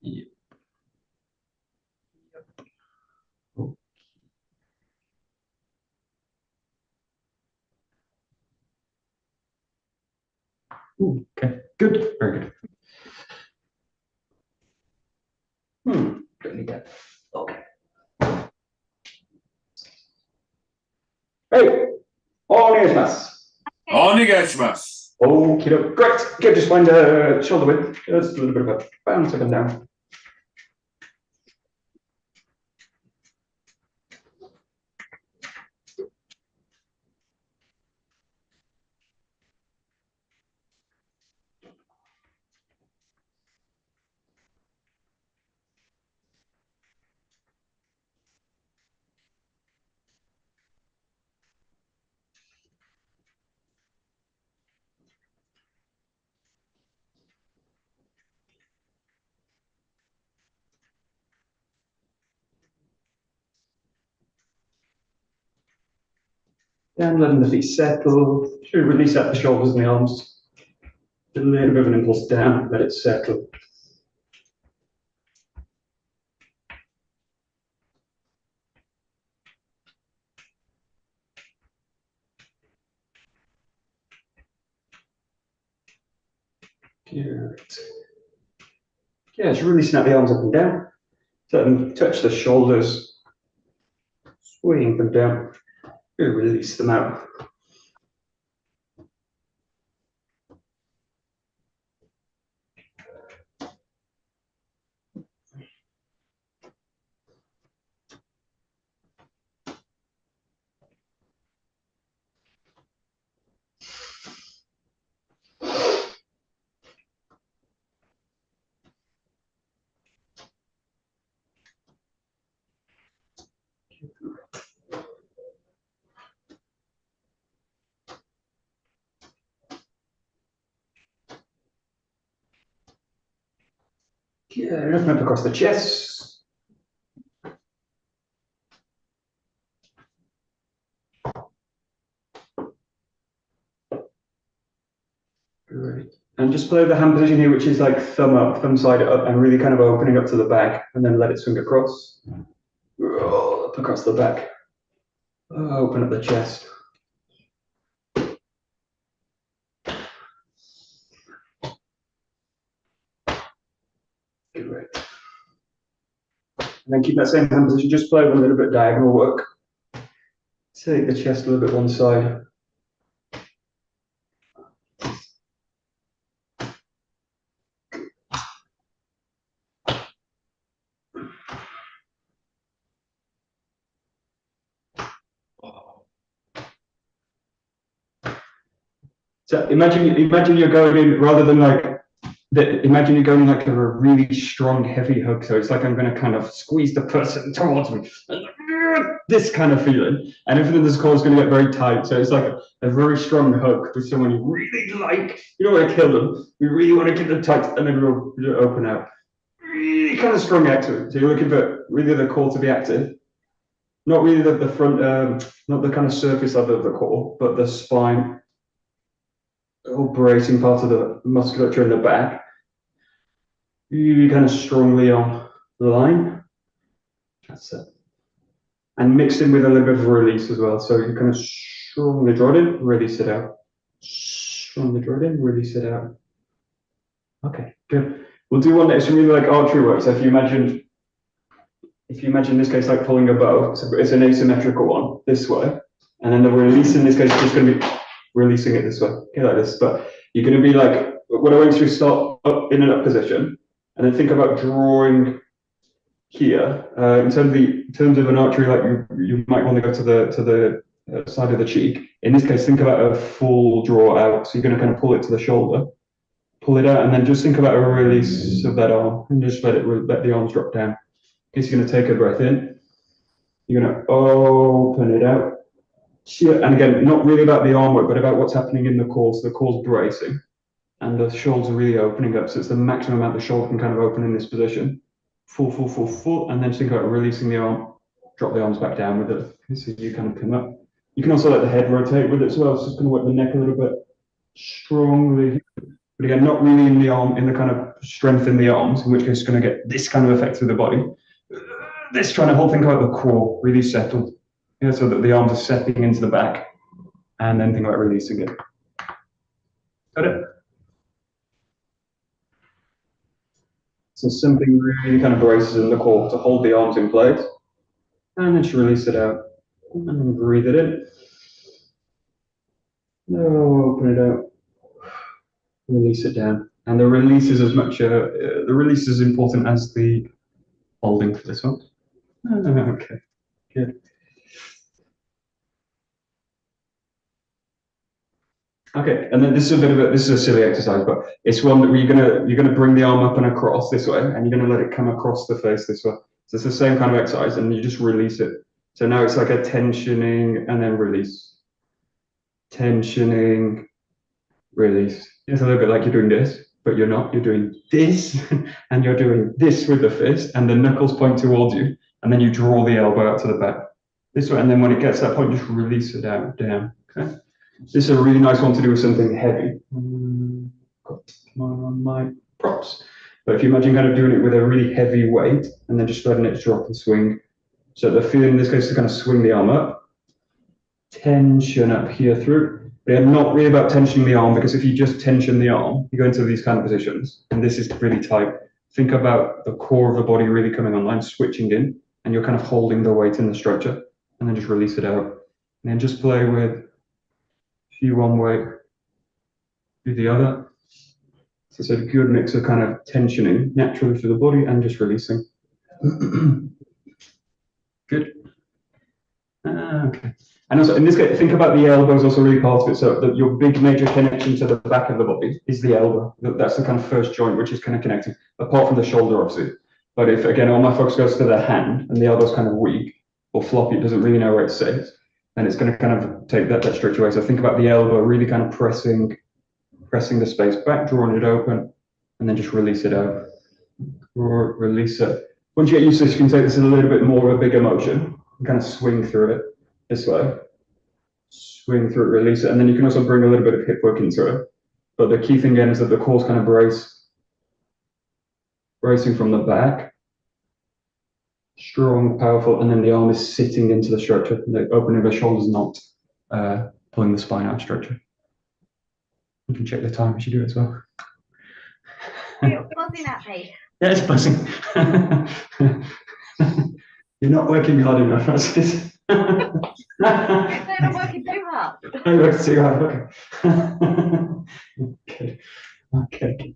Yep. Oh. Ooh, okay, good, very good. Don't need that. Okay. Hey, onegaishimasu. Onegaishimasu. Okay, great. Okay, just find a shoulder width. Just a little bit of a bounce up and down. Down, letting the feet settle. Should release out the shoulders and the arms. A little bit of an impulse down, let it settle. Good. Yeah, just releasing out the arms up and down. Let them touch the shoulders, swing them down. Release them out. Yeah, open up across the chest. Great. And just play the hand position here, which is like thumb up, thumb side up, and really kind of opening up to the back, and then let it swing across. Roll up across the back. Open up the chest. Great. And then keep that same hand position, just play with a little bit of diagonal work. Take the chest a little bit one side. So imagine you're going in rather than like imagine you're going like a really strong, heavy hug. So it's like I'm going to kind of squeeze the person towards me, this kind of feeling, and everything in this core is going to get very tight. So it's like a very strong hug with someone you really like. You don't want to kill them. You really want to keep them tight, and then we'll open out. Really kind of strong active. So you're looking for really the core to be active, not really the front, not the kind of surface level of the core, but the spine. Whole bracing part of the musculature in the back. Really kind of strongly on the line. That's it. And mixed in with a little bit of release as well. So you kind of strongly draw it in, release it out. Strongly draw it in, release it out. Okay, good. We'll do one that's really like archery work. So if you imagine in this case like pulling a bow, so it's an asymmetrical one this way, and then the release in this case is just going to be releasing it this way, okay, like this. But you're going to be like, what I want you to start up in an up position, and then think about drawing here. In terms of an archery, like you might want to go to the side of the cheek. In this case, think about a full draw out. So you're going to kind of pull it to the shoulder, pull it out, and then just think about a release of that arm, and just let the arms drop down. Okay, so you're going to take a breath in. You're going to open it out. And again, not really about the arm work, but about what's happening in the core. So the core's bracing, and the shoulders are really opening up. So it's the maximum amount the shoulder can kind of open in this position. Full, and then think about releasing the arm. Drop the arms back down with it. Okay, so you kind of come up. You can also let the head rotate with it as well. So it's going to work the neck a little bit strongly. but again, not really in the arm, in the kind of strength in the arms, in which case it's going to get this kind of effect through the body. This trying to hold, think about the core really settled, so that the arms are setting into the back, and then think about releasing it. Got it? So something really kind of braces in the core to hold the arms in place, and then just release it out, and then breathe it in. Open it out, release it down, and the release is as much the release is important as the holding for this one. Okay, good. Okay, and then this is this is a silly exercise, but it's one that you're gonna bring the arm up and across this way, and you're gonna let it come across the face this way. So it's the same kind of exercise, and you just release it. So now it's like a tensioning and then release, tensioning, release. It's a little bit like you're doing this, but you're not. You're doing this, and you're doing this with the fist, and the knuckles point towards you, and then you draw the elbow out to the back this way, and then when it gets to that point, just release it out, down. Okay. This is a really nice one to do with something heavy. Got my props. But if you imagine kind of doing it with a really heavy weight and then just letting it drop and swing. So the feeling in this case is to kind of swing the arm up, tension up here through. But not really about tensioning the arm, because if you just tension the arm, you go into these kind of positions, and this is really tight. Think about the core of the body really coming online, switching in, and you're kind of holding the weight in the structure, and then just release it out. And then just play with few one way, do the other. So it's a good mix of kind of tensioning naturally through the body and just releasing. Good. Okay. And also in this case, think about the elbow is also really part of it. So that your big major connection to the back of the body is the elbow. That's the kind of first joint which is kind of connecting, apart from the shoulder, obviously. But if again all my focus goes to the hand and the elbow's kind of weak or floppy, it doesn't really know where it sits, then it's going to kind of take that stretch away. So think about the elbow really kind of pressing the space back, drawing it open, and then just release it out. Release it. Once you get used to this, you can take this in a little bit more of a bigger motion and kind of swing through it this way. Swing through it, release it, and then you can also bring a little bit of hip work into it. But the key thing again is that the core's kind of bracing from the back. Strong, powerful, and then the arm is sitting into the structure. The opening of the shoulders not pulling the spine out of structure. You can check the time as you do it as well. You're buzzing at me. Yeah, it's buzzing. You're not working hard enough, Francis. I'm working too hard. I work too hard. Okay. Okay.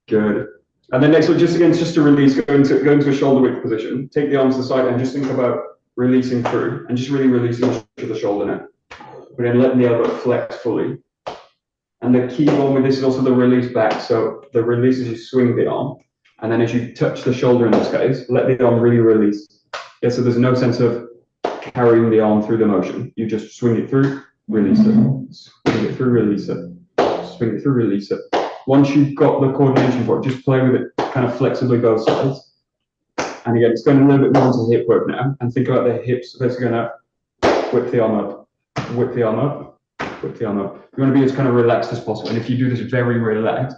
Good. And then next one, just to release, go into a shoulder width position. Take the arms to the side and just think about releasing through and just really releasing to the shoulder now. But then letting the elbow flex fully. And the key one with this is also the release back. So the release is you swing the arm, and then as you touch the shoulder in this case, let the arm really release. Yeah, so there's no sense of carrying the arm through the motion. You just swing it through, release it. Swing it through, release it. Swing it through, release it. Once you've got the coordination for it, just play with it kind of flexibly both sides. And again, it's going a little bit more into hip work now. And think about the hips basically going to whip the arm up, whip the arm up, whip the arm up. You want to be as kind of relaxed as possible. And if you do this very relaxed,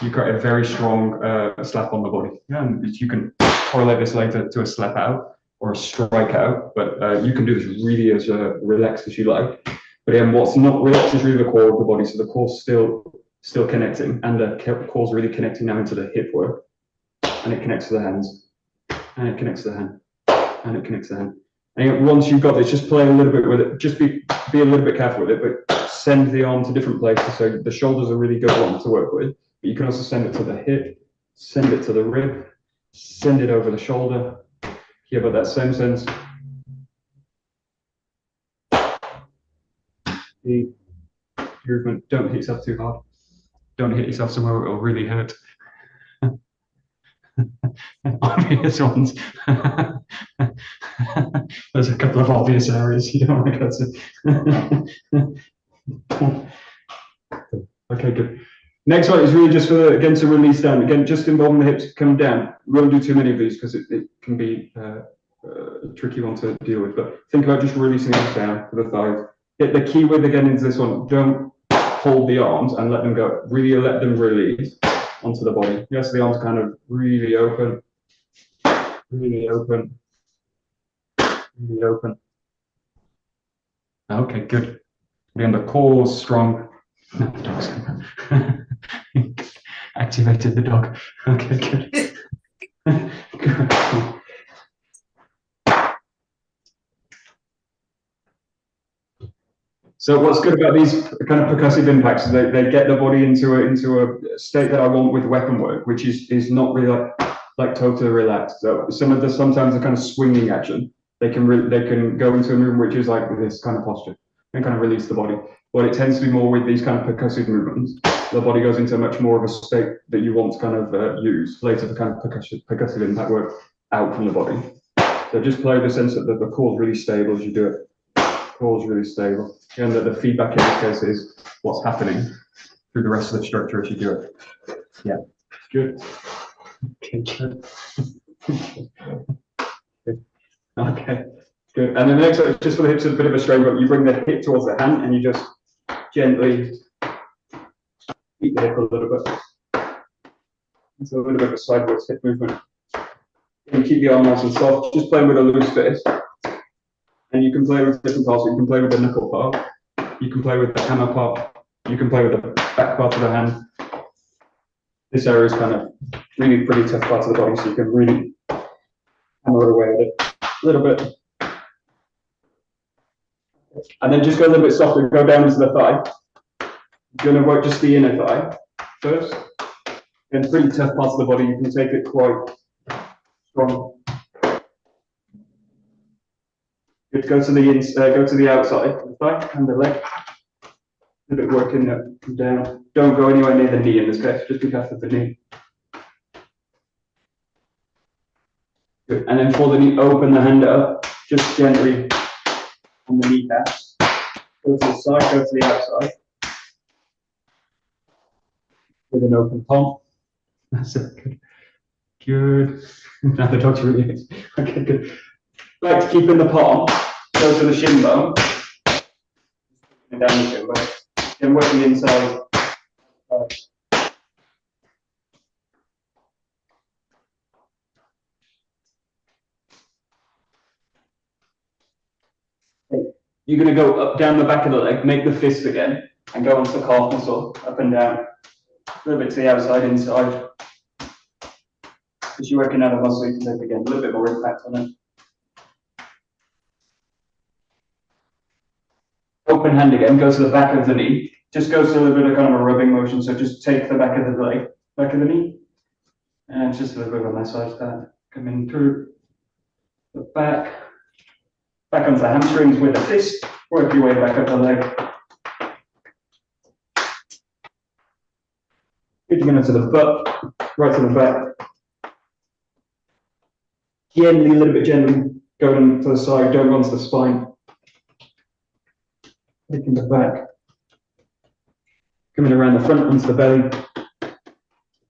you create a very strong slap on the body. Yeah, and you can correlate this later to a slap out or a strike out, but you can do this really as relaxed as you like. But again, what's not relaxed is really the core of the body. So the core's still connecting, and the core's really connecting now into the hip work, and it connects to the hands, and it connects to the hand, and it connects to the hand. And once you've got this, just play a little bit with it. Just be a little bit careful with it, but send the arm to different places. So the shoulders are really good one to work with, but you can also send it to the hip, send it to the rib, send it over the shoulder. Here, but that same sense. The movement. Don't hit yourself too hard. Don't hit yourself somewhere where it'll really hurt. Obvious ones. There's a couple of obvious areas you don't want to go to. Okay, good. Next one is really just for again to release down. Again, just involving the hips, come down. We won't do too many of these because it can be a tricky one to deal with. But think about just releasing it down for the thighs. The key with again is this one. Don't hold the arms and let them go. Really let them release onto the body. Yes, the arms kind of really open, really open, really open. Okay, good. Again, the core is strong. No, the dog's activated the dog. Okay, good. Good. So what's good about these kind of percussive impacts is they get the body into a state that I want with weapon work, which is not really like totally relaxed. So sometimes the kind of swinging action, they can go into a movement which is like this kind of posture and kind of release the body. But it tends to be more with these kind of percussive movements. The body goes into much more of a state that you want to kind of use later, the kind of percussive impact work out from the body. So just play the sense that the core is really stable as you do it. Core is really stable. And that the feedback in this case is what's happening through the rest of the structure as you do it. Yeah, good. Okay, good. Good. Okay, good. And then the next one, just for the hips, is a bit of a strain, but you bring the hip towards the hand and you just gently keep the hip a little bit. It's a little bit of a sideways hip movement. And keep the arm nice and soft, just playing with a loose fist. And you can play with different parts. You can play with the knuckle part, you can play with the hammer part, you can play with the back part of the hand. This area is kind of really pretty tough part of the body, so you can really hammer away at it a little bit. And then just go a little bit softer, go down into the thigh. You're going to work just the inner thigh first. Then pretty tough parts of the body, you can take it quite strong. Good. Go to the inside, go to the outside of the thigh and the leg. A little bit working up and down. Don't go anywhere near the knee in this case, just look after the knee. Good. And then for the knee, open the hand up, just gently on the kneecaps. Go to the side, go to the outside. With an open palm. That's it. Good. Good. Now the dog's really okay, good. Like to keep in the palm, go to the shin bone, and down the shin bone, then work the inside. You're going to go up down the back of the leg, make the fist again, and go onto the calf muscle, up and down, a little bit to the outside, inside. As you're working out the muscle, you can take again, a little bit more impact on it. Open hand again, go to the back of the knee. Just goes to a little bit of kind of a rubbing motion. So just take the back of the leg, back of the knee. And just a little bit of a massage that. Coming through the back. Back onto the hamstrings with a fist. Work your way back up the leg. Good, you're going to the butt, right to the back. Gently, a little bit gently, going to the side, don't go onto the spine. Taking the back, coming around the front onto the belly.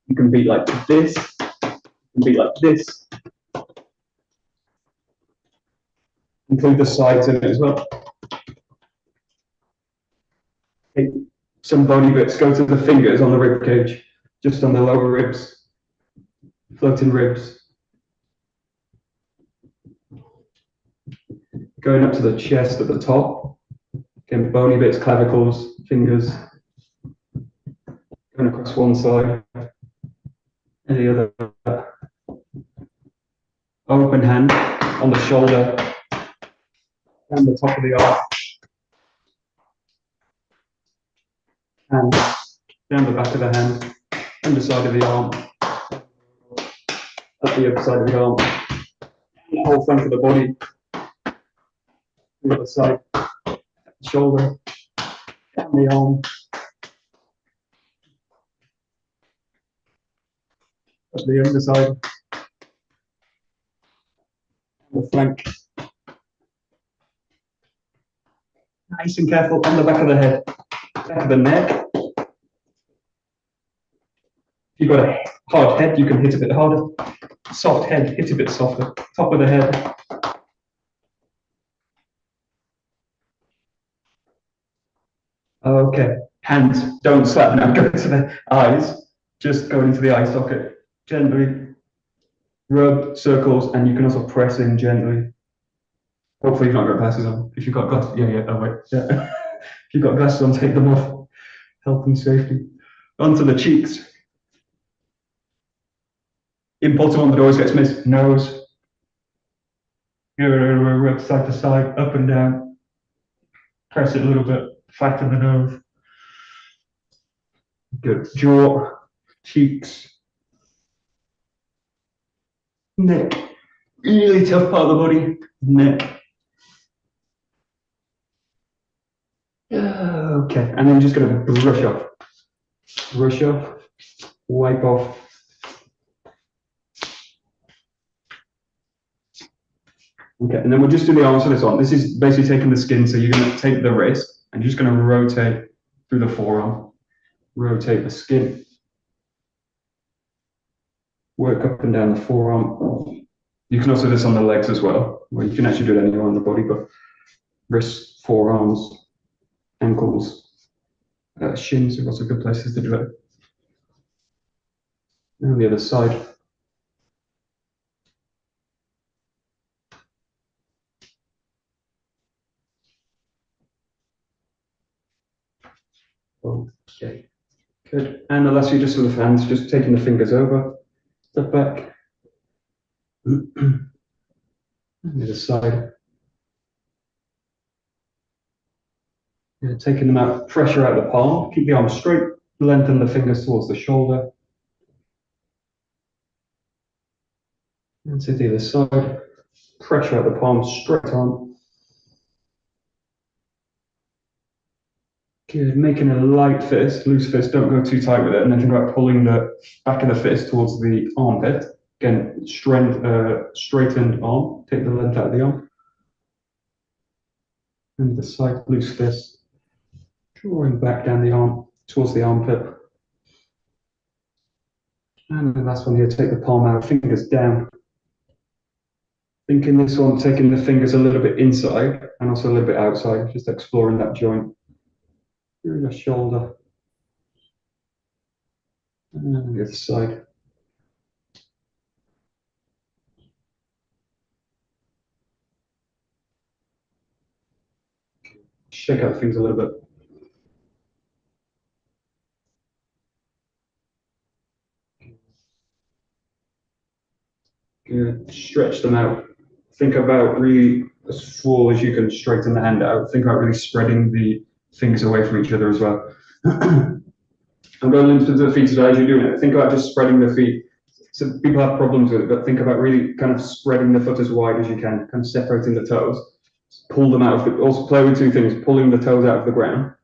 You can beat like this, you can beat like this. Include the sides in it as well. Take some bony bits, go to the fingers on the rib cage, just on the lower ribs, floating ribs. Going up to the chest at the top. Again, bony bits, clavicles, fingers. Going across one side and the other. Open hand on the shoulder and the top of the arm. And down the back of the hand, underside of the arm, up the other side of the arm, the whole front of the body, the other side. Shoulder, down the arm, up the underside, the flank. Nice and careful on the back of the head, back of the neck. If you've got a hard head, you can hit a bit harder. Soft head, hit a bit softer. Top of the head. Okay, Hands don't slap now, go to the eyes, just go into the eye socket, gently rub circles, and you can also press in gently. Hopefully you've not got glasses on. If you've got glasses, oh wait, yeah. If you've got glasses on, take them off. Health and safety. Onto the cheeks. Important one that always gets missed, nose. Rub side to side, up and down. Press it a little bit, flatten the nose. Good. Jaw, cheeks, neck. Really tough part of the body, neck. Okay, and then just going to brush off, wipe off. Okay, and then we'll just do the arms for this one. This is basically taking the skin, so you're going to take the wrist and you're just going to rotate through the forearm. Rotate the skin. Work up and down the forearm. You can also do this on the legs as well, where you can actually do it anywhere on the body, but wrists, forearms, ankles, shins are also good places to do it. And on the other side. Okay, good. And the last few just with the hands, just taking the fingers over, step back. On the other side. Yeah, taking them out, pressure out the palm, keep the arm straight, lengthen the fingers towards the shoulder. And to the other side, pressure out the palm, straight on. Good, making a light fist, loose fist, don't go too tight with it, and then think about pulling the back of the fist towards the armpit. Again, straightened arm, take the length out of the arm. And the side, loose fist. Drawing back down the arm towards the armpit. And the last one here, take the palm out, fingers down. Thinking this one, taking the fingers a little bit inside and also a little bit outside, just exploring that joint. Through the shoulder. And then the other side. Shake out things a little bit. Good. Stretch them out. Think about really, as full as you can, straighten the hand out. Think about really spreading the fingers away from each other as well. I'm going into the feet today as you're doing it. Think about just spreading the feet. So people have problems with it, but think about really kind of spreading the foot as wide as you can, kind of separating the toes. Pull them out of the, also play with two things, pulling the toes out of the ground.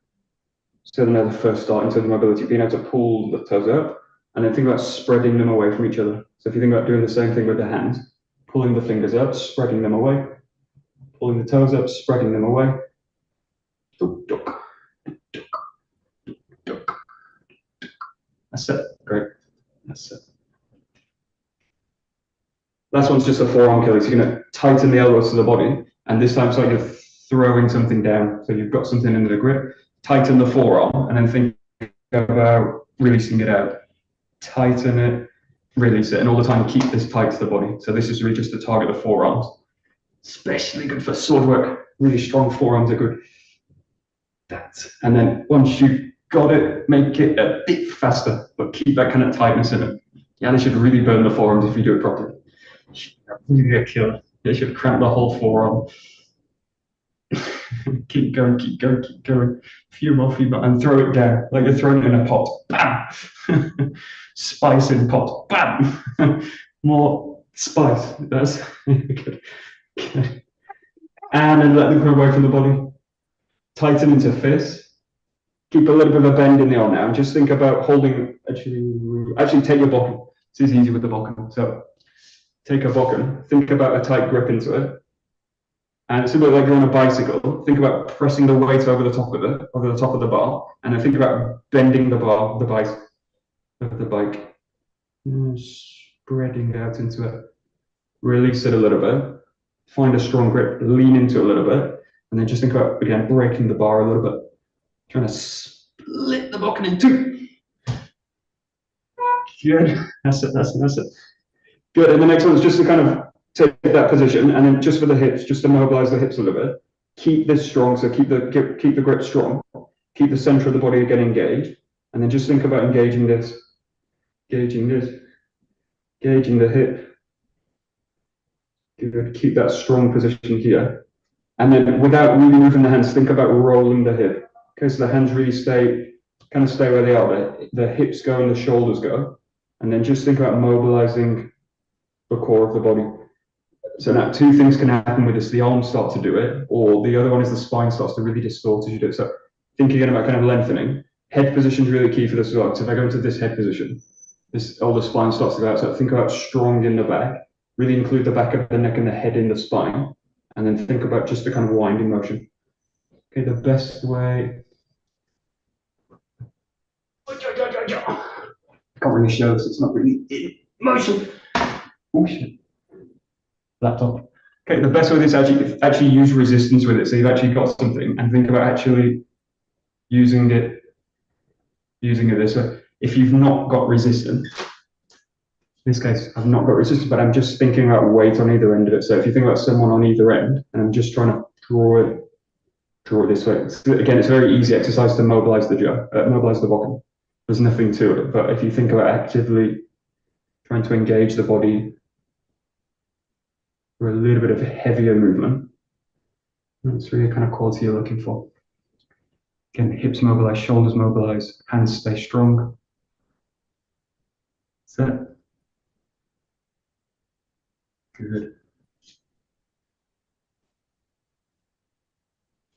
So then the first start in terms of mobility, being able to pull the toes up, and then think about spreading them away from each other. So if you think about doing the same thing with the hands, pulling the fingers up, spreading them away, pulling the toes up, spreading them away. That's it. Great. That's it. Last one's just a forearm kill. So you're going to tighten the elbows to the body, and this time it's like you're throwing something down. So you've got something in the grip. Tighten the forearm, and then think about releasing it out. Tighten it, release it, and all the time keep this tight to the body. So this is really just to target the forearms. Especially good for sword work. Really strong forearms are good. And then once you've got it, make it a bit faster, but keep that kind of tightness in it. Yeah, they should really burn the forearms if you do it properly. Really get killed. They should cramp the whole forearm. Keep going, keep going, keep going. Few more, and throw it down like you're throwing it in a pot. Bam! Spice in pot. Bam! More spice. That's good. Good. And then let them come away from the body. Tighten into fists. Keep a little bit of a bend in the arm now. And just think about holding. Actually take your bokken. This is easy with the bokken. So take a bokken. Think about a tight grip into it. And similar like you're on a bicycle, think about pressing the weight over the top of the bar, and then think about bending the bar of the bike, spreading out into it. Release it a little bit. Find a strong grip, lean into it a little bit, and then just think about again breaking the bar a little bit, trying to split the bokken in two. Good. That's it. Good. And the next one is just to kind of take that position, and then just for the hips, just to mobilize the hips a little bit. Keep this strong, so keep the grip strong. Keep the center of the body again engaged, and then just think about engaging this, gauging the hip. Good. Keep that strong position here, and then without really moving the hands, think about rolling the hip. Okay, so the hands really stay where they are. The hips go and the shoulders go, and then just think about mobilizing the core of the body. So now two things can happen with this. The arms start to do it, or the other one is the spine starts to really distort as you do it. So think again about kind of lengthening. Head position is really key for this as well. So if I go into this head position, all the spine starts to go out. So think about strong in the back. Really include the back of the neck and the head in the spine. And then think about just the kind of winding motion. Okay, the best way. I can't really show this, it's not really in motion. Oh shit. Laptop. Okay, the best way is actually use resistance with it. So you've actually got something, and think about actually using it this way. If you've not got resistance, in this case, I've not got resistance, but I'm just thinking about weight on either end of it. So if you think about someone on either end, and I'm just trying to draw it this way. Again, it's a very easy exercise to mobilize the bokken. There's nothing to it, but if you think about actively trying to engage the body for a little bit of a heavier movement, that's really the kind of quality you're looking for. Again, hips mobilize, shoulders mobilize, hands stay strong. That's it. Good.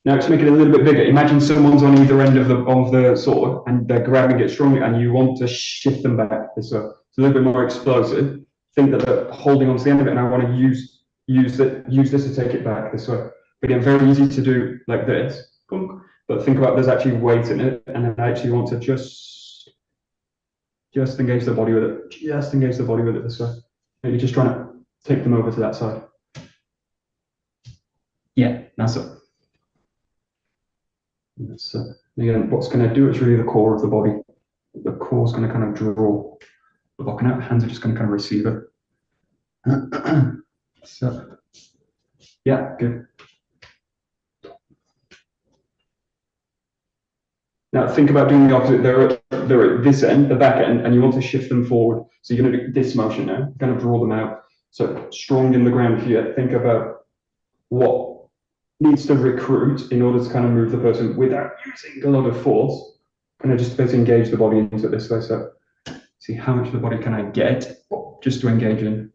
Now to make it a little bit bigger, imagine someone's on either end of the sword and they're grabbing it strongly, and you want to shift them back. It's a little bit more explosive. Think that they're holding onto the end of it, and I want to use this to take it back this way. Again, very easy to do like this, but think about there's actually weight in it, and I actually want to just engage the body with it. Just engage the body with it this way. Maybe just trying to take them over to that side. Yeah, that's it. So again, what's going to do is really the core of the body. The core is going to kind of draw the bokken out. Hands are just going to kind of receive it. So yeah, good. Now think about doing the opposite. They're at this end, the back end, and you want to shift them forward. So you're going to do this motion now. You're going to draw them out. So strong in the ground here. Think about what needs to recruit in order to kind of move the person without using a lot of force. Kind of just basically engage the body into it this way. So see how much of the body can I get just to engage in.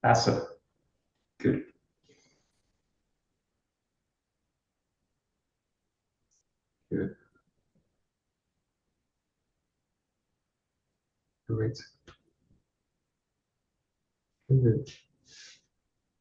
That's it. Good. Good. Great. Good.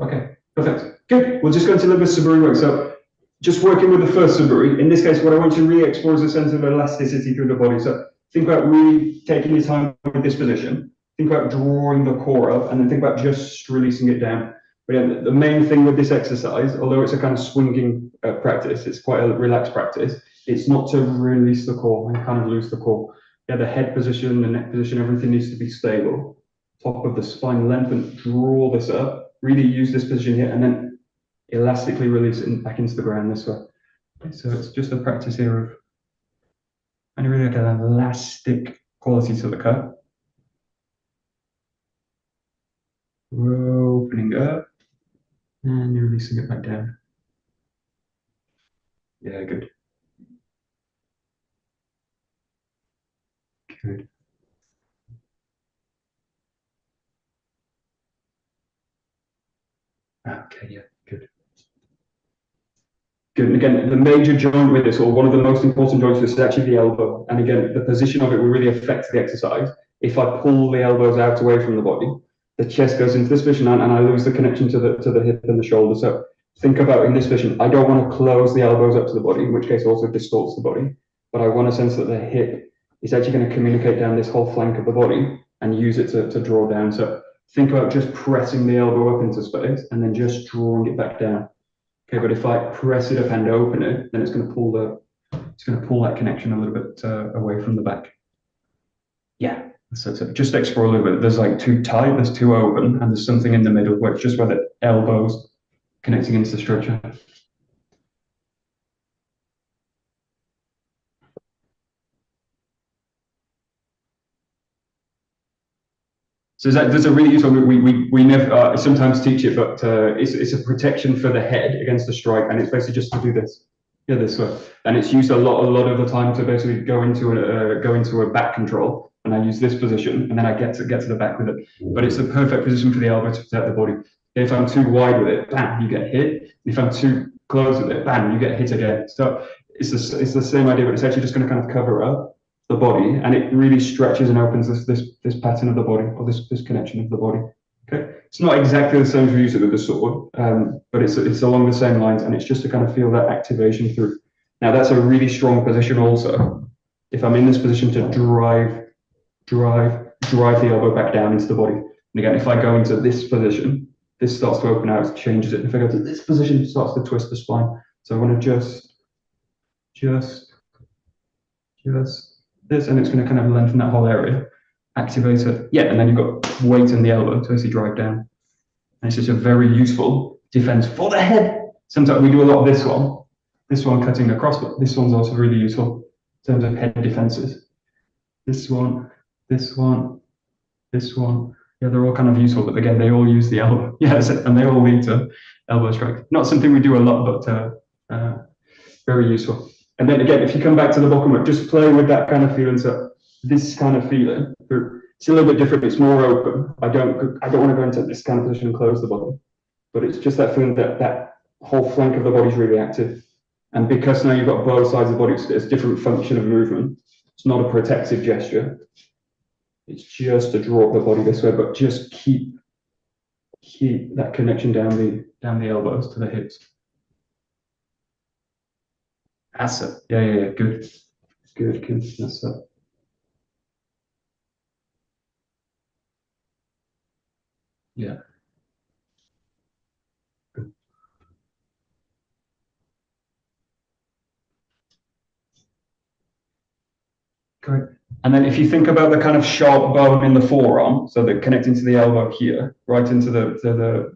Okay, perfect. Good. We'll just go into a little bit of 𝗧𝗪𝗧 work. So just working with the first 𝗧𝗪𝗧. In this case, what I want you to really explore is a sense of elasticity through the body. So think about really taking your time with this position. Think about drawing the core up, and then think about just releasing it down. But yeah, the main thing with this exercise, although it's a kind of swinging practice, it's quite a relaxed practice, it's not to release the core and kind of lose the core. Yeah, the head position, the neck position, everything needs to be stable. Top of the spine, lengthen, draw this up, really use this position here, and then elastically release it back into the ground this way. Okay, so it's just a practice here of and really like an elastic quality to the cut. Opening up and you're releasing it back down. Yeah, good. Good. Okay, yeah, good. Good. And again, the major joint with this, or one of the most important joints, is actually the elbow. And again, the position of it will really affect the exercise. If I pull the elbows out away from the body, the chest goes into this position, and I lose the connection to the hip and the shoulder. So think about in this position, I don't want to close the elbows up to the body, in which case also distorts the body, but I want to sense that the hip is actually going to communicate down this whole flank of the body and use it to draw down. So think about just pressing the elbow up into space and then just drawing it back down. Okay, but if I press it up and open it, then it's going to pull Just going to pull that connection a little bit away from the back. Yeah, so just explore a little bit. There's like two tight, there's two open, and there's something in the middle where it's just where the elbows connecting into the structure. So there's a really useful, we never sometimes teach it, but it's a protection for the head against the strike, and it's basically just to do this, yeah, this way, and it's used a lot of the time to basically go into a back control, and I use this position, and then I get to the back with it. But it's a perfect position for the elbow to protect the body. If I'm too wide with it, bam, you get hit. If I'm too close with it, bam, you get hit again. So it's the same idea, but it's actually just going to kind of cover up the body, and it really stretches and opens this pattern of the body, or this connection of the body. Okay, it's not exactly the same as we use it with the sword, but it's along the same lines, and it's just to kind of feel that activation through. Now that's a really strong position also. If I'm in this position to drive the elbow back down into the body, and again, if I go into this position, this starts to open out, changes it. And if I go to this position, it starts to twist the spine. So I want to just this, and it's going to kind of lengthen that whole area, activate it. Yeah, and then you've got weight in the elbow to actually drive down. And it's just a very useful defense for the head. Sometimes we do a lot of this one cutting across, but this one's also really useful in terms of head defenses. This one. Yeah, they're all kind of useful, but again, they all use the elbow. Yeah, and they all lead to elbow strike. Not something we do a lot, but very useful. And then again, if you come back to the bokken, just play with that kind of feeling. So this kind of feeling, it's a little bit different. It's more open. I don't want to go into this kind of position and close the body, but it's just that feeling that whole flank of the body is really active. And because now you've got both sides of the body, it's a different function of movement. It's not a protective gesture. It's just to draw up the body this way, but just keep that connection down the elbows to the hips. That's it. Yeah. Good. That's it. Yeah. Good. Great. And then if you think about the kind of sharp bone in the forearm, so that connecting to the elbow here, right into the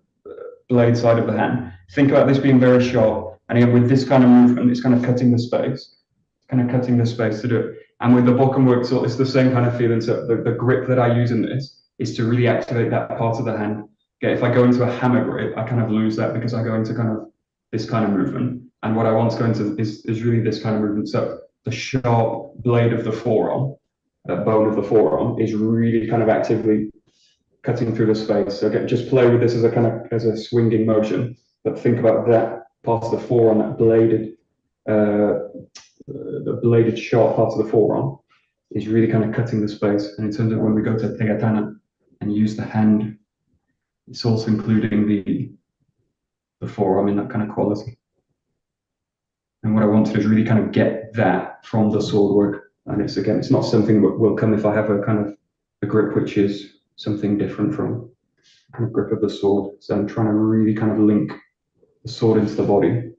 blade side of the hand, think about this being very sharp. And again, with this kind of movement, it's kind of cutting the space. It's kind of cutting the space to do it. And with the bokken work, so it's the same kind of feeling. So the grip that I use in this is to really activate that part of the hand. Okay, if I go into a hammer grip, I kind of lose that because I go into kind of this kind of movement. And what I want to go into is really this kind of movement. So the sharp blade of the forearm, that bone of the forearm, is really kind of actively cutting through the space. So again, just play with this as a swinging motion, but think about that part of the forearm, that bladed, the bladed sharp part of the forearm is really kind of cutting the space. And in terms of when we go to Tegatana and use the hand, it's also including the forearm in that kind of quality. And what I want to do is really kind of get that from the sword work. And it's not something that will come if I have a kind of a grip which is something different from the kind of grip of the sword. So I'm trying to really kind of link the sword into the body.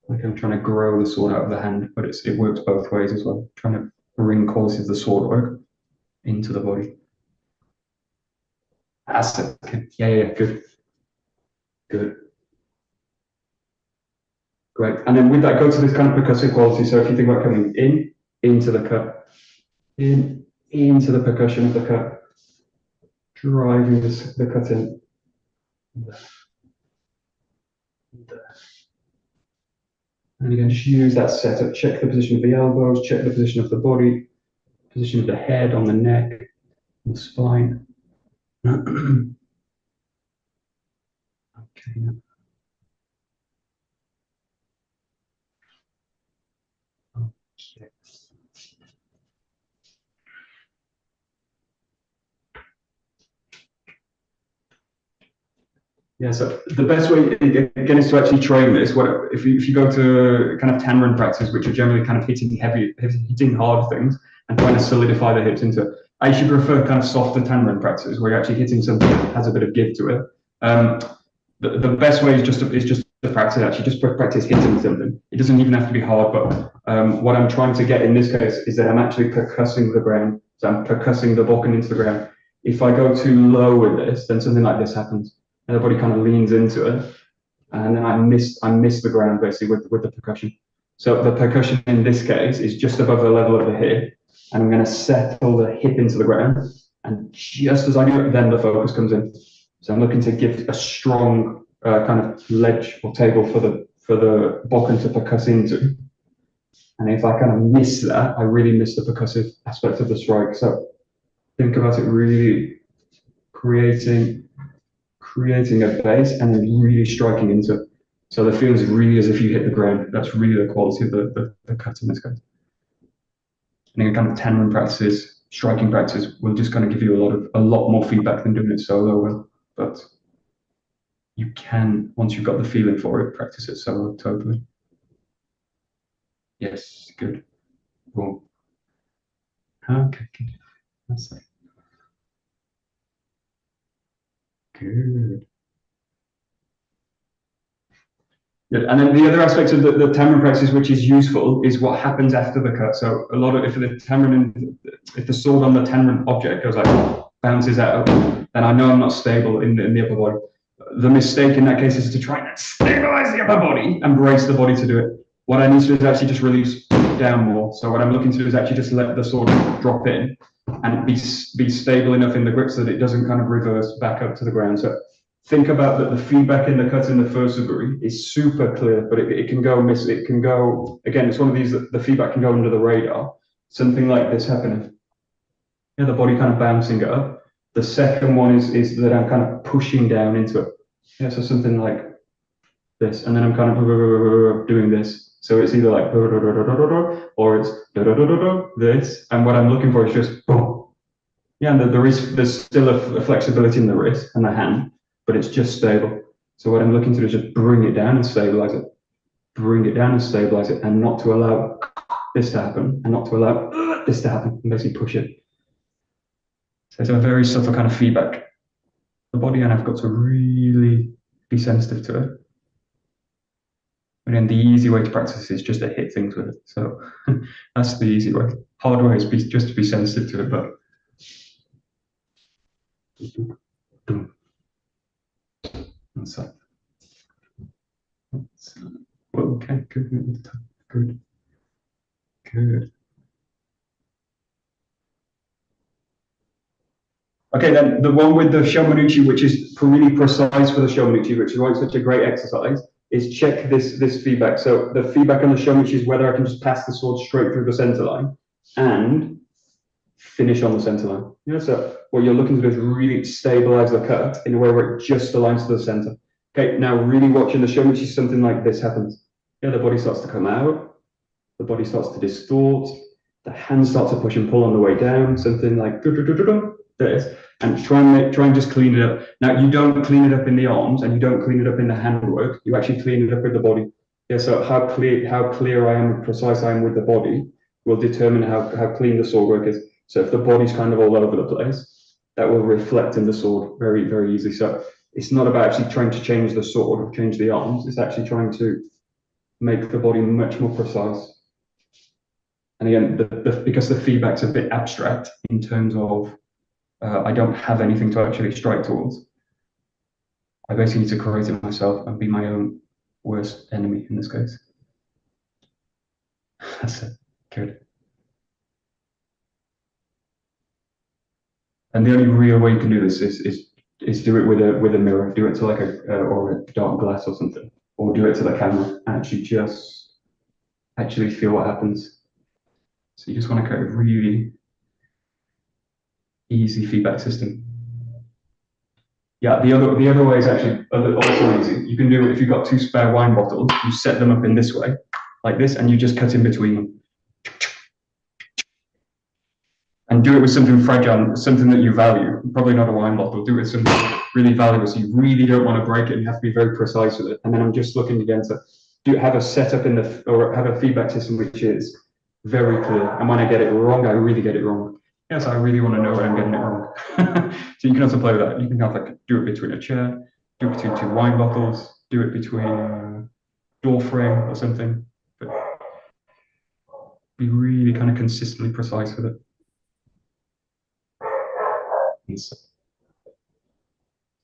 Like I'm trying to grow the sword out of the hand, but it works both ways as well. Trying to bring qualities of the sword work into the body. That's it. Okay. Yeah, good. Great. And then with that, go to this kind of percussive quality. So if you think about coming into the cut, into the percussion of the cut, driving the cut in. And again, just use that setup. Check the position of the elbows, check the position of the body, position of the head on the neck, on the spine. Okay. Yeah, so the best way again is to actually train this. If you go to kind of Tanren practice, which are generally kind of hitting hard things and trying to solidify the hips into it, I actually prefer kind of softer Tanren practices where you're actually hitting something that has a bit of give to it. The best way is just to practice, actually just practice hitting something. It doesn't even have to be hard, but what I'm trying to get in this case is that I'm actually percussing the ground. So I'm percussing the bokken into the ground. If I go too low with this, then something like this happens. And the body kind of leans into it. And then I miss the ground basically with the percussion. So the percussion in this case is just above the level of the hip. And I'm going to settle the hip into the ground. And just as I do it, then the focus comes in. So I'm looking to give a strong kind of ledge or table for the bokken to percuss into. And if I kind of miss that, I really miss the percussive aspect of the strike. So think about it really creating a base and then really striking into it. So the feeling is really as if you hit the ground. That's really the quality of the cut in this case. And then kind of Tenrin practices, striking practice will just kind of give you a lot more feedback than doing it solo will. But you can, once you've got the feeling for it, practice it solo totally. Yes, good. Cool. Okay, good. That's it. Good. Good. And then the other aspect of the Tenrin practice, which is useful, is what happens after the cut. So a lot of, if the sword on the Tenrin object goes like bounces out, then I know I'm not stable in the upper body. The mistake in that case is to try and stabilize the upper body and brace the body to do it. What I need to do is actually just release down more. So what I'm looking to do is actually just let the sword drop in and be stable enough in the grip so that it doesn't kind of reverse back up to the ground. So think about that the feedback in the cut in the first 𝗧𝗪𝗡 is super clear, but it can go miss. It can go, again, it's one of these that the feedback can go under the radar. Something like this happening. Yeah, the body kind of bouncing up. The second one is that I'm kind of pushing down into it. Yeah, so something like this, and then I'm kind of doing this. So it's either like or it's this, and what I'm looking for is just boom. Yeah, and there's still a flexibility in the wrist and the hand, but it's just stable. So what I'm looking to do is just bring it down and stabilize it, bring it down and stabilize it, and not to allow this to happen, and not to allow this to happen, and basically push it. So it's a very subtle kind of feedback. The body, and I've got to really be sensitive to it. And then the easy way to practice is just to hit things with it. So that's the easy way. Hard way is just to be sensitive to it, but that's that. Okay, good. Good. Okay, then the one with the 𝘱𝘰𝘦𝘦𝘥, which is really precise for the 𝘱𝘰𝘦𝘦, which is why it's such a great exercise, is check this feedback. So the feedback on the 𝘱𝘰𝘦𝘦 is whether I can just pass the sword straight through the center line and finish on the center line. You know, so what you're looking to do is really stabilize the cut in a way where it just aligns to the center. Okay, now really watching the 𝘱𝘰𝘦𝘦, something like this happens. Yeah, the body starts to come out, the body starts to distort, the hands start to push and pull on the way down, something like this, and try and just clean it up. Now you don't clean it up in the arms and you don't clean it up in the handwork, you actually clean it up with the body. Yeah, so how clear I am and precise I am with the body will determine how clean the sword work is. So if the body's kind of all over the place, that will reflect in the sword very, very easily. So it's not about actually trying to change the sword or change the arms, it's actually trying to make the body much more precise. And again, because the feedback's a bit abstract in terms of I don't have anything to actually strike towards, I basically need to create it myself and be my own worst enemy in this case. That's it. Good. And the only real way you can do this is do it with a mirror. Do it to like or a dark glass or something, or do it to the camera. Actually, just feel what happens. So you just want to create a really easy feedback system. Yeah, the other way is actually also easy. You can do it if you've got 2 spare wine bottles. You set them up in this way, like this, and you just cut in between them. And do it with something fragile, something that you value. Probably not a wine bottle. Do it with something really valuable. So you really don't want to break it, and you have to be very precise with it. And then I'm just looking again to have a setup or have a feedback system which is very clear. And when I get it wrong, I really get it wrong. Yes, I really want to know when I'm getting it wrong. So you can also play with that. You can have do it between a chair, do it between 2 wine bottles, do it between a door frame or something, but be really kind of consistently precise with it.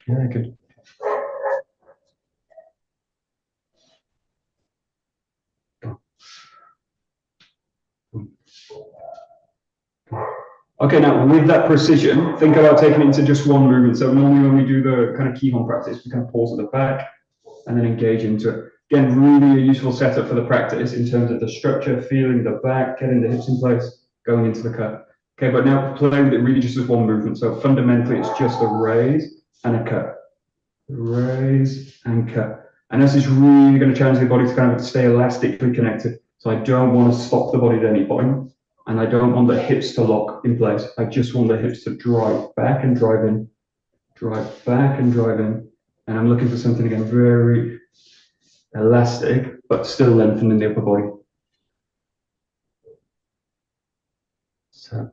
Yeah, good. Okay, now with that precision, think about taking it into just one movement. So normally when we do the kind of Kihon practice, we kind of pause at the back and then engage into it. Again, really a useful setup for the practice in terms of the structure, feeling the back, getting the hips in place, going into the cut. Okay, but now playing with it really just as one movement. So fundamentally, it's just a raise and a cut. Raise and cut. And this is really going to challenge the body to kind of stay elastically connected. So I don't want to stop the body at any point. And I don't want the hips to lock in place. I just want the hips to drive back and drive in, drive back and drive in. And I'm looking for something, again, very elastic, but still lengthening the upper body. So,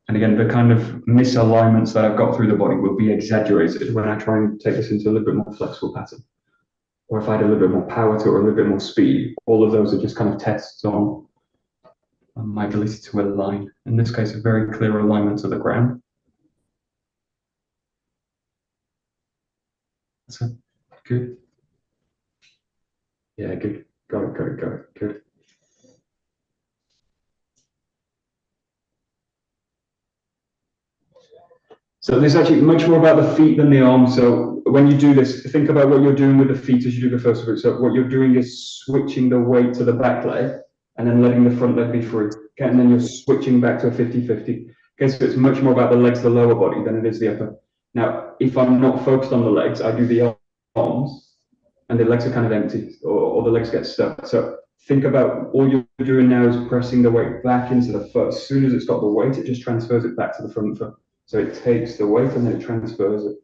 and again, the kind of misalignments that I've got through the body will be exaggerated when I try and take this into a little bit more flexible pattern. Or if I had a little bit more power to it or a little bit more speed, all of those are just kind of tests on my ability to align. In this case, a very clear alignment to the ground. So, good. Yeah, good. Got it, got it, got it. Good. So this is actually much more about the feet than the arms. So when you do this, think about what you're doing with the feet as you do the first root. So what you're doing is switching the weight to the back leg and then letting the front leg be free. Okay, and then you're switching back to a 50-50. Okay, so it's much more about the legs, the lower body, than it is the upper. Now, if I'm not focused on the legs, I do the arms, and the legs are kind of empty, or the legs get stuck. So think about all you're doing now is pressing the weight back into the foot. As soon as it's got the weight, it just transfers it back to the front foot. So it takes the weight and then it transfers it.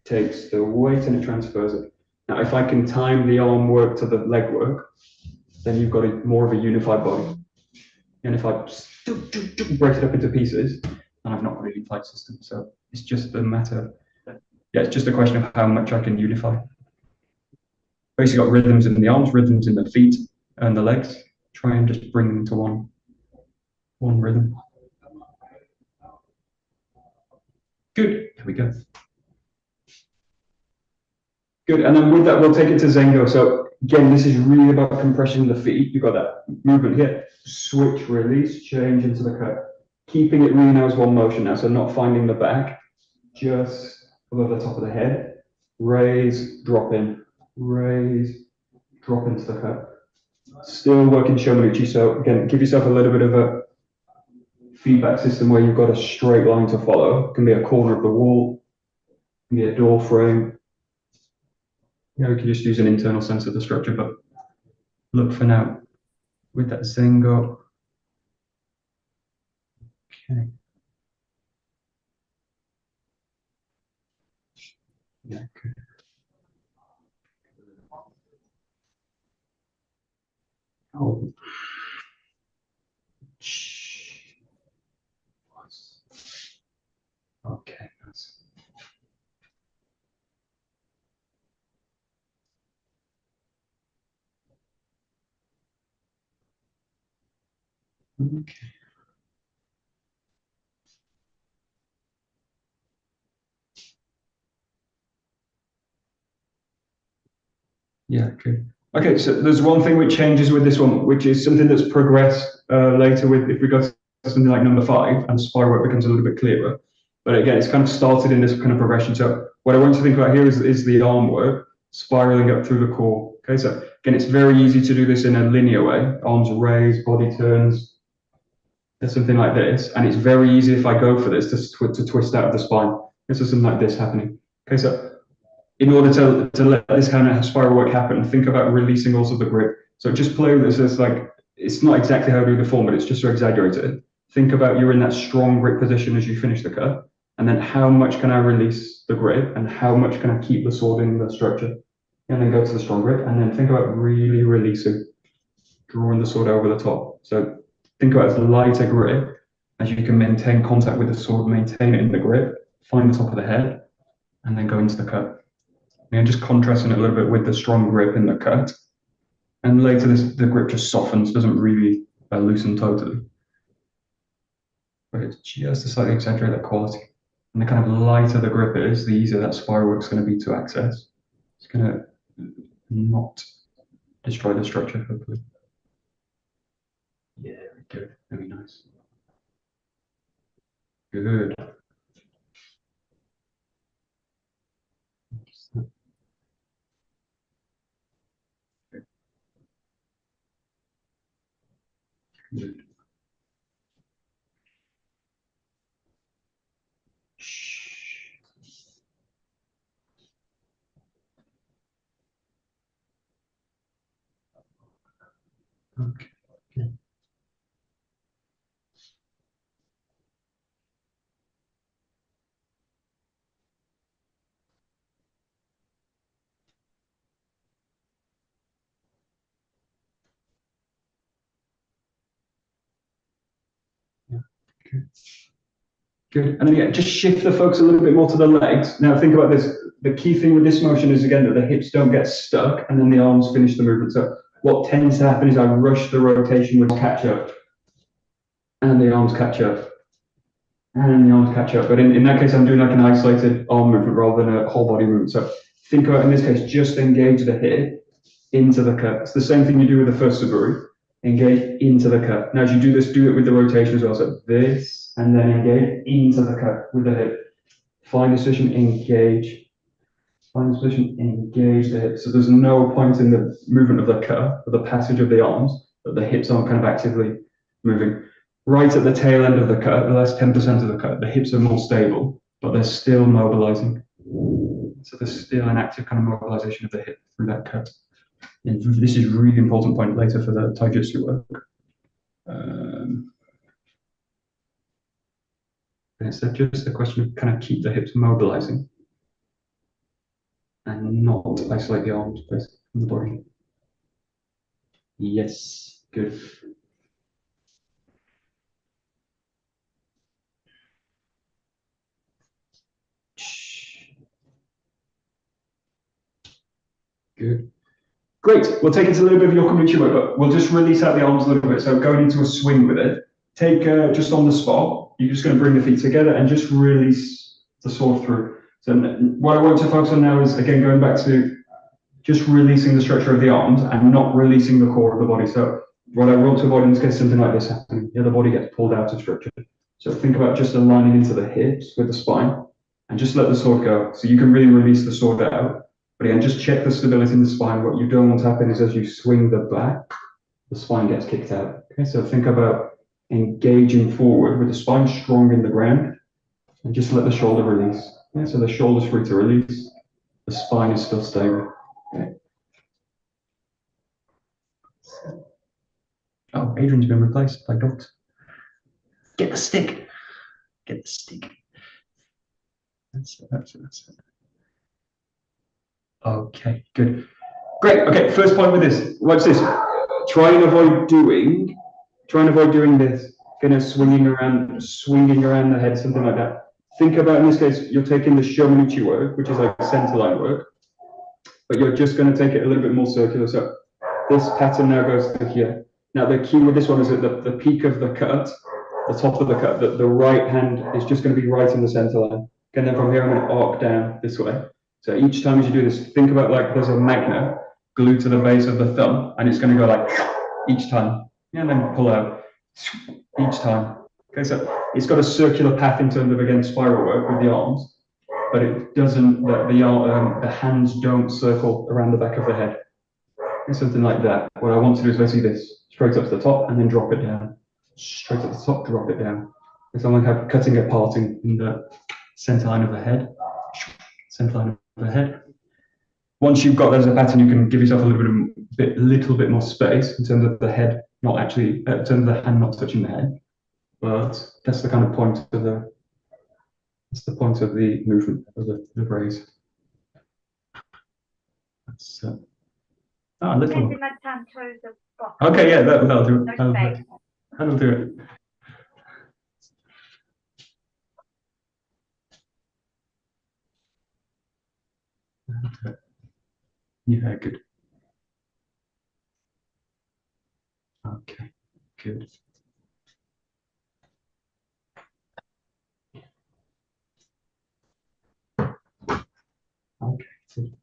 Takes the weight and it transfers it. Now, if I can time the arm work to the leg work, then you've got more of a unified body. And if I break it up into pieces, then I've not got a unified system. So it's just a matter, yeah, it's just a question of how much I can unify. Basically got rhythms in the arms, rhythms in the feet and the legs. Try and just bring them to one rhythm. Good, there we go. Good, and then with that, we'll take it to Zengo. So again, this is really about compression of the feet. You've got that movement here. Switch, release, change into the cut. Keeping it really now as one motion now, so not finding the back, just above the top of the head. Raise, drop in, raise, drop into the cut. Still working 𝘱𝘰𝘠𝑦. So again, give yourself a little bit of a feedback system where you've got a straight line to follow. It can be a corner of the wall, it can be a door frame. You know, you can just use an internal sense of the structure, but look for now with that Zengo. Okay. Yeah, good. Oh. Okay, nice. Okay. Yeah, good. Okay, so there's one thing which changes with this one, which is something that's progressed later with, if we go to something like number 5, and spiral work becomes a little bit clearer. But again, it's kind of started in this kind of progression. So what I want you to think about here is the arm work, spiraling up through the core. Okay, so again, it's very easy to do this in a linear way. Arms raised, body turns, something like this. And it's very easy if I go for this to twist out of the spine. This is something like this happening. Okay, so in order to let this kind of spiral work happen, think about releasing also the grip. So just play with this as like, it's not exactly how I do the form, but it's just to exaggerate it. Think about you're in that strong grip position as you finish the cut, and then how much can I release the grip and how much can I keep the sword in the structure? And then go to the strong grip, and then think about really releasing, drawing the sword over the top. So think about it as a lighter grip as you can maintain contact with the sword, maintain it in the grip, find the top of the head, and then go into the cut. And just contrasting it a little bit with the strong grip in the cut. And later the grip just softens, doesn't really loosen totally. But it's just to slightly exaggerate that quality. And the kind of lighter the grip is, the easier that spiral work is going to be to access. It's going to not destroy the structure, hopefully. Yeah, good. Very nice. Good. Good. Okay. Yeah. Good. Good. And then just shift the focus a little bit more to the legs. Now think about this. The key thing with this motion is again that the hips don't get stuck and then the arms finish the movement. So what tends to happen is I rush the rotation with catch up. And the arms catch up. And the arms catch up. But in that case, I'm doing like an isolated arm movement rather than a whole body movement. So think about, in this case, just engage the hip into the cut. It's the same thing you do with the first 𝗧𝗪𝗡. Engage into the cut. Now, as you do this, do it with the rotation as well. So this, and then engage into the cut with the hip. Find the position, engage. Find the position, engage the hip. So there's no point in the movement of the cut, or the passage of the arms, that the hips aren't kind of actively moving. Right at the tail end of the cut, the last 10% of the cut, the hips are more stable, but they're still mobilizing. So there's still an active kind of mobilization of the hip through that cut. And this is a really important point later for the taijutsu work. It's just a question of kind of keep the hips mobilizing and not isolate the arms basically from the body. Yes, good. Good. Great. We'll take it to a little bit of your 𝘭𝘪𝘢 work, but we'll just release out the arms a little bit. So going into a swing with it, take just on the spot, you're just going to bring the feet together and just release the sword through. So what I want to focus on now is, again, going back to just releasing the structure of the arms and not releasing the core of the body. So what I want to avoid in this case, something like this happening. Yeah, the body gets pulled out of structure. So think about just aligning into the hips with the spine and just let the sword go. So you can really release the sword out. But again, just check the stability in the spine. What you don't want to happen is as you swing the back, the spine gets kicked out. Okay, so think about engaging forward with the spine strong in the ground and just let the shoulder release. Yeah, so the shoulder's free to release. The spine is still stable. Okay. Oh, Adrian's been replaced by dogs. Get the stick. Get the stick. That's it. Okay, good. Great. Okay, first point with this. Watch this. Try and avoid doing this. Kind of swinging around the head, something like that. Think about, in this case, you're taking the 𝘱𝘠𝘢𝘴 work, which is like center line work, but you're just going to take it a little bit more circular. So this pattern now goes to here. Now the key with this one is that the peak of the cut, the top of the cut, the right hand is just going to be right in the center line. And then from here, I'm going to arc down this way. So each time as you do this, think about like there's a magnet glued to the base of the thumb, and it's going to go like each time. Yeah, and then pull out each time. Okay, so it's got a circular path in terms of, again, spiral work with the arms, but it doesn't, the hands don't circle around the back of the head. It's something like that. What I want to do is basically this, straight up to the top and then drop it down. Straight up to the top, drop it down. It's like cutting a parting in the center line of the head. Center line of the head. Once you've got that as a pattern, you can give yourself a little bit more space in terms of the head, not actually, in terms of the hand not touching the head. But that's the kind of point of the, that's the point of the movement of the raise. That's a little. Okay, yeah, that'll do it. That'll do it. Yeah, good. Okay, good. Okay, good.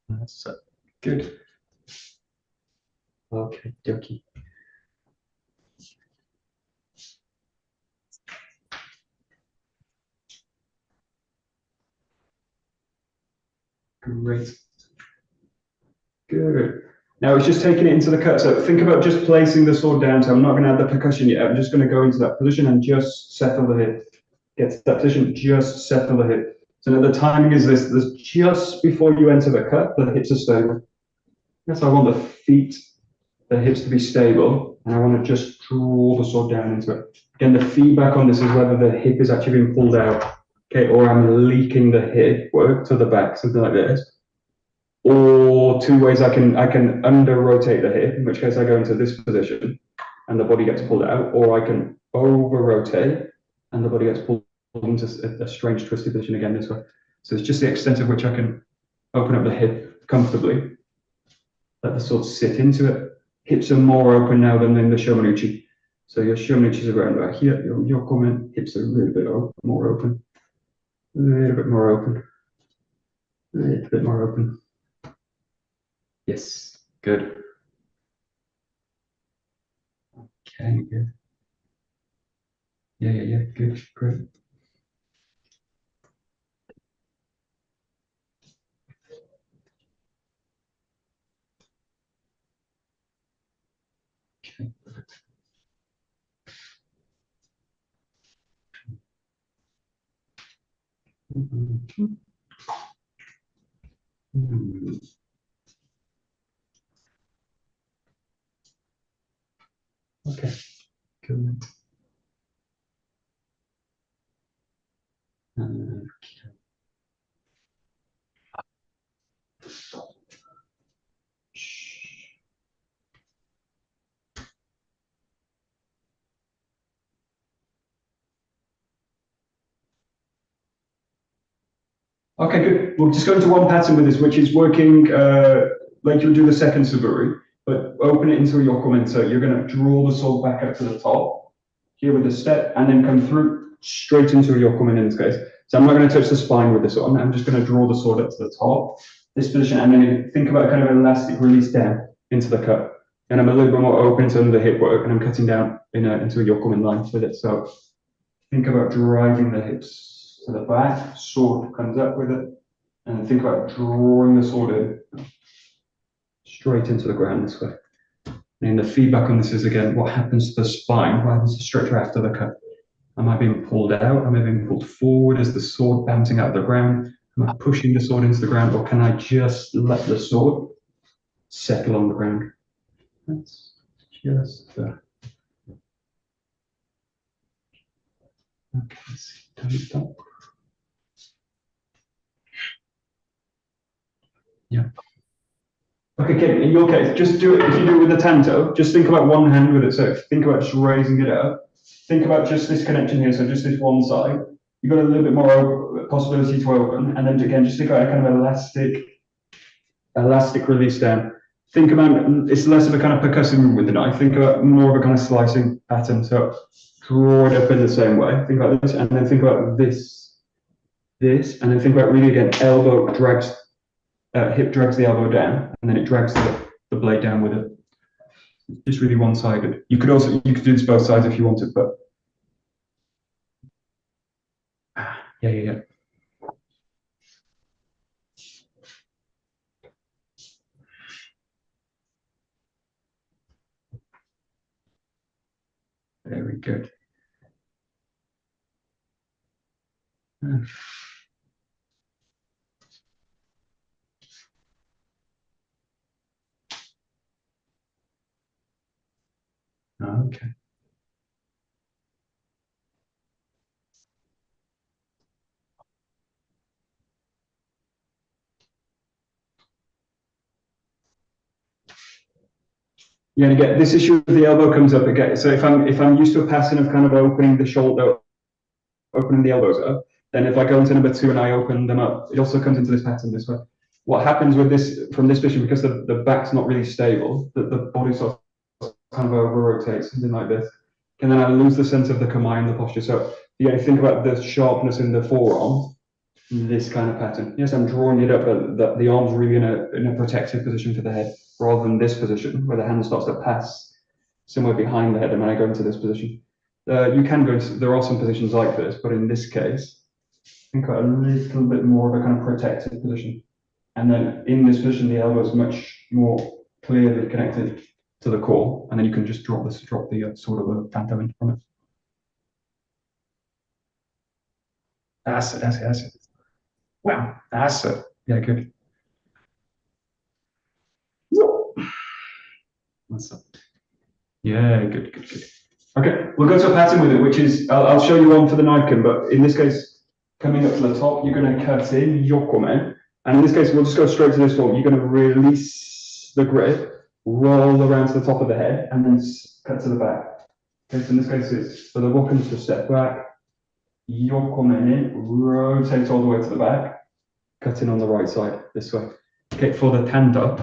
That's good. Okay, dokie. Great. Good. Now it's just taking it into the cut. So think about just placing the sword down. So I'm not going to add the percussion yet. I'm just going to go into that position and just settle the hip. Get to that position, just settle the hip. So now the timing is this. There's just before you enter the cut, the hips are stable. Yes, I want the feet, the hips to be stable. And I want to just draw the sword down into it. Again, the feedback on this is whether the hip is actually being pulled out. Okay, or I'm leaking the hip work to the back, something like this. Or two ways I can under rotate the hip, in which case I go into this position and the body gets pulled out, or I can over rotate and the body gets pulled into a strange twisted position again this way. So it's just the extent of which I can open up the hip comfortably, let the sword sit into it. Hips are more open now than in the 𝘱𝘠𝘢𝘵. So your 𝘱𝘠𝘢𝘵 is around about here, your 𝘭𝘠𝘢𝘕, hips are a little bit more open, a little bit more open, a little bit more open. Yes, good. Okay, good. Yeah, good, great. Okay, perfect. Okay, good. Okay, good. We'll just go into one pattern with this, which is working like you'll do the second 𝗧𝗪𝗡, but open it into a 𝘥𝘠𝘦𝘴. So you're going to draw the sword back up to the top, here with the step, and then come through straight into a 𝘥𝘠𝘦𝘴 in this case. So I'm not going to touch the spine with this one. I'm just going to draw the sword up to the top, this position, and then think about kind of an elastic release down into the cut. And I'm a little bit more open to the hip work, and I'm cutting down into a 𝘥𝘠𝘦𝘴 line with it. So think about driving the hips to the back, sword comes up with it, and think about drawing the sword in straight into the ground this way. And the feedback on this is, again, what happens to the spine? What happens to the structure after the cut? Am I being pulled out? Am I being pulled forward? Is the sword bouncing out of the ground? Am I pushing the sword into the ground? Or can I just let the sword settle on the ground? That's just okay, let's see. Yeah. Okay, Kim, in your case, just do it. If you do it with the tanto, just think about one hand with it. So think about just raising it up. Think about just this connection here. So just this one side. You've got a little bit more possibility to open. And then again, just think about a kind of elastic release down. Think about, it's less of a kind of percussive movement with the knife. Think about more of a kind of slicing pattern. So draw it up in the same way. Think about this, and then think about this, and then think about really again, elbow drags, hip drags the elbow down, and then it drags the blade down with it. Just really one-sided. You could do this both sides if you wanted, but yeah. Very good. Okay. Yeah, and again, this issue of the elbow comes up again. So if I'm used to a pattern of kind of opening the shoulder opening the elbows up. Then if I go into number 2 and I open them up, it also comes into this pattern this way. What happens with this, from this position, because the back's not really stable, that the body sort of kind of over-rotates, something like this. And then I lose the sense of the kamae in the posture. So you think about the sharpness in the forearm, this kind of pattern. Yes, I'm drawing it up, but the arm's really in a protective position for the head, rather than this position, where the hand starts to pass somewhere behind the head, and then I go into this position. You can go into, there are some positions like this, but in this case, think about a little bit more of a kind of protective position. And then in this position, the elbow is much more clearly connected to the core, and then you can just drop the sort of a tanto in from it. That's it. Wow, that's it. Yeah, good. That's it. Yeah, good. Okay, we'll go to a pattern with it, which is, I'll show you one for the knife kin, but in this case, coming up to the top, you're going to cut in 𝘥𝘢𝘦𝘢. And in this case, we'll just go straight to this form. You're going to release the grip, roll around to the top of the head, and then cut to the back. Okay, so in this case, it's for the 𝘥𝘢𝘦𝘢 to step back, 𝘥𝘢𝘦𝘢, rotate all the way to the back, cutting on the right side, this way. Okay, for the tanto,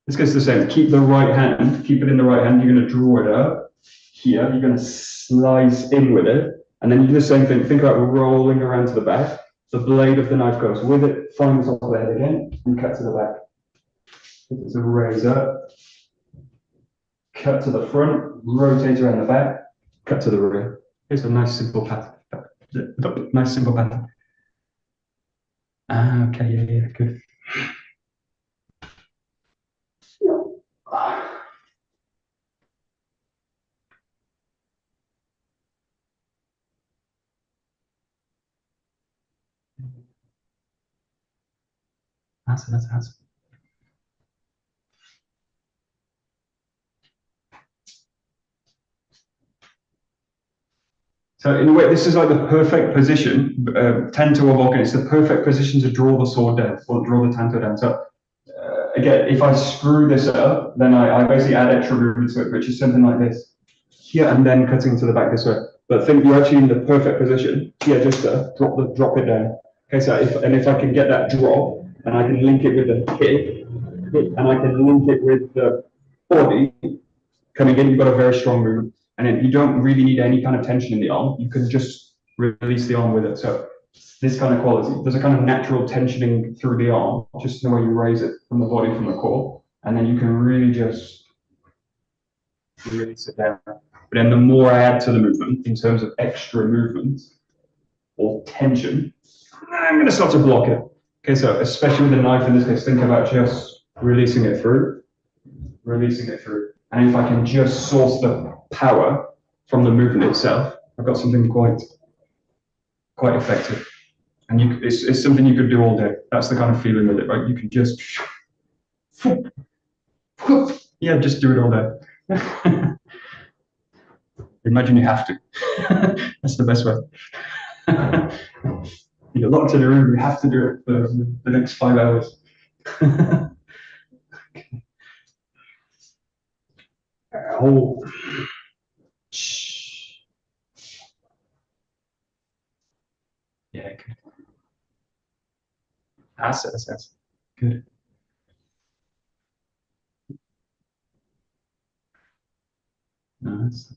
this goes the same. Keep the right hand, keep it in the right hand. You're going to draw it up here. You're going to slice in with it, and then you do the same thing. Think about rolling around to the back. The blade of the knife goes with it, find the top of the head again, and cut to the back. It's a razor. Cut to the front, rotate around the back, cut to the rear. It's a nice simple pattern. Nice simple pattern. Okay, yeah, good. That's it. So in a way, this is like the perfect position, tanto or walking, it's the perfect position to draw the sword down, or draw the tanto down. So again, if I screw this up, then I basically add extra movement to it, which is something like this. Here, and then cutting to the back this way. But think you're actually in the perfect position. Here, just drop it down. Okay, so if I can get that drop, and I can link it with the kick, and I can link it with the body coming in, you've got a very strong movement. And then you don't really need any kind of tension in the arm. You can just release the arm with it. So this kind of quality, there's a kind of natural tensioning through the arm, just the way you raise it from the body, from the core. And then you can really just release it down. But then the more I add to the movement, in terms of extra movement or tension, I'm going to start to block it. Okay, so especially with the knife in this case, think about just releasing it through. And if I can just source the power from the movement itself, I've got something quite effective. And it's something you could do all day. That's the kind of feeling with it, right? You can just, yeah, just do it all day. Imagine you have to. That's the best way. You're locked in a room, you have to do it for the next 5 hours. Oh. Yeah, good. That's good. Nice.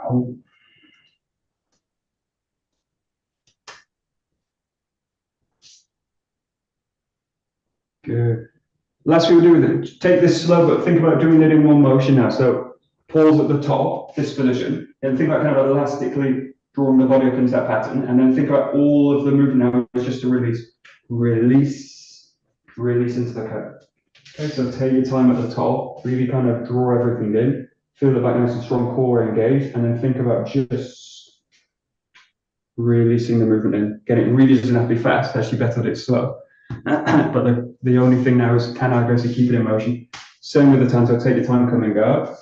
Oh. Good. Last thing we'll do with it, take this slow, but think about doing it in one motion now. So pause at the top, this position, and think about kind of elastically drawing the body up into that pattern, and then think about all of the movement now, just to release into the cut. Okay, so take your time at the top, really kind of draw everything in, feel the back nice and strong, core engaged, and then think about just releasing the movement in. Again, it really doesn't have to be fast, actually better that it's slow. But the only thing now is, can I basically keep it in motion? Same with the tanto, take your time coming up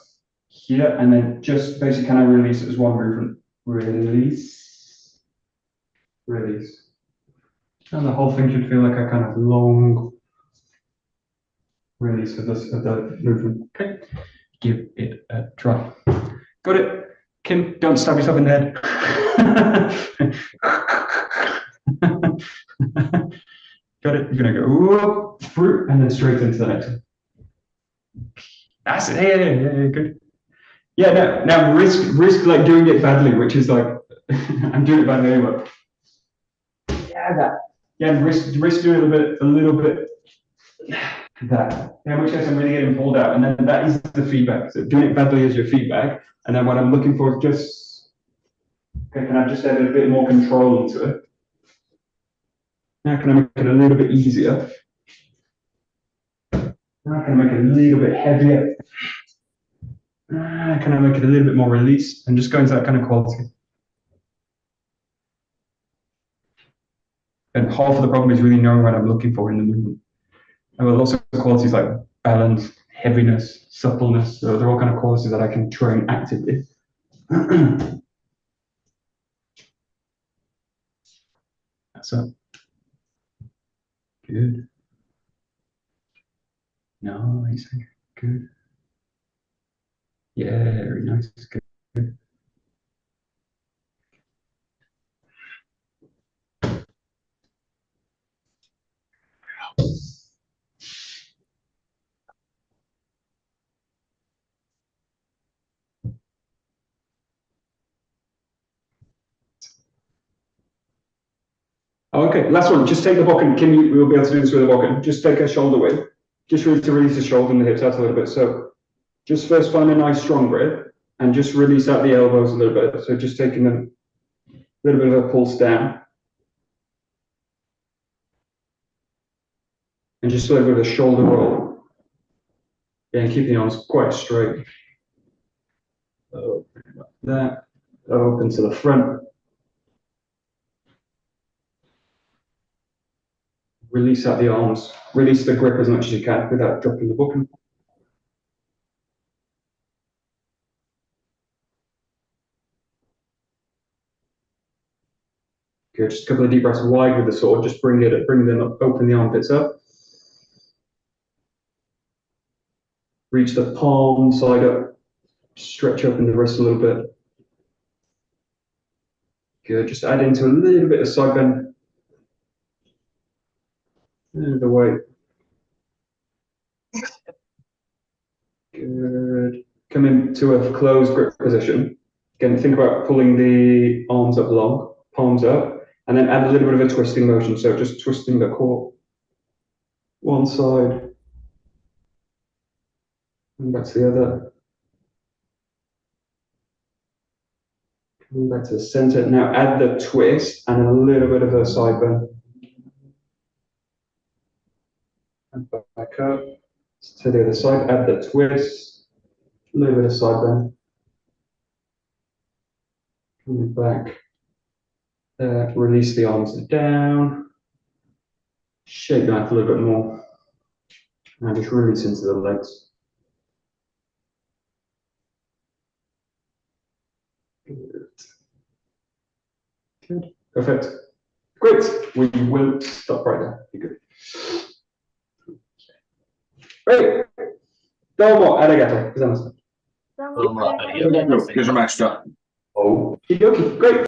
here, and then just basically, can I release it as one movement? Release. And the whole thing should feel like a kind of long release of the movement. Okay, give it a try. Got it? Kim, don't stab yourself in the head. Got it? You're gonna go whoop, through, and then straight into the next one. That's it. Yeah, good. Yeah, now risk like doing it badly, which is like I'm doing it badly anyway. Yeah, that. Yeah, risk doing a little bit that. Yeah, in which case I'm really getting pulled out, and then that is the feedback. So doing it badly is your feedback, and then what I'm looking for is just, okay, can I just add a bit more control into it? Now can I make it a little bit easier? Now can I make it a little bit heavier? Can I make it a little bit more released? And just go into that kind of quality. And half of the problem is really knowing what I'm looking for in the movement. And with lots of qualities like balance, heaviness, suppleness, so they're all kind of qualities that I can train actively. That's it. Good. Nice. Good. Yeah, very nice. Good. Okay, last one. Just take the bokken. Kim, we'll be able to do this with the bokken. Just take a shoulder width. Just really to release the shoulder and the hips out a little bit. So just first find a nice strong grip and just release out the elbows a little bit. So just taking a little bit of a pulse down. And just a little bit of a shoulder roll. Yeah, and keep the arms quite straight. Open like that. Open to the front. Release out the arms. Release the grip as much as you can without dropping the bokken. Good. Just a couple of deep breaths wide with the sword. Just bring them up, open the armpits up. Reach the palm side up. Stretch open the wrist a little bit. Good. Just add into a little bit of side bend. And the weight. Good. Come into a closed grip position. Again, think about pulling the arms up long, palms up, and then add a little bit of a twisting motion. So just twisting the core one side and back to the other. Coming back to the center. Now add the twist and a little bit of a side bend. And back up to the other side. Add the twist, a little bit of side bend. Coming back. Release the arms down. Shake back a little bit more. And just release into the legs. Good. Perfect. Great. We will stop right there. Be good. Great. Domo arigato gozaimasu. Domo arigato. Here's a master. Oh, great.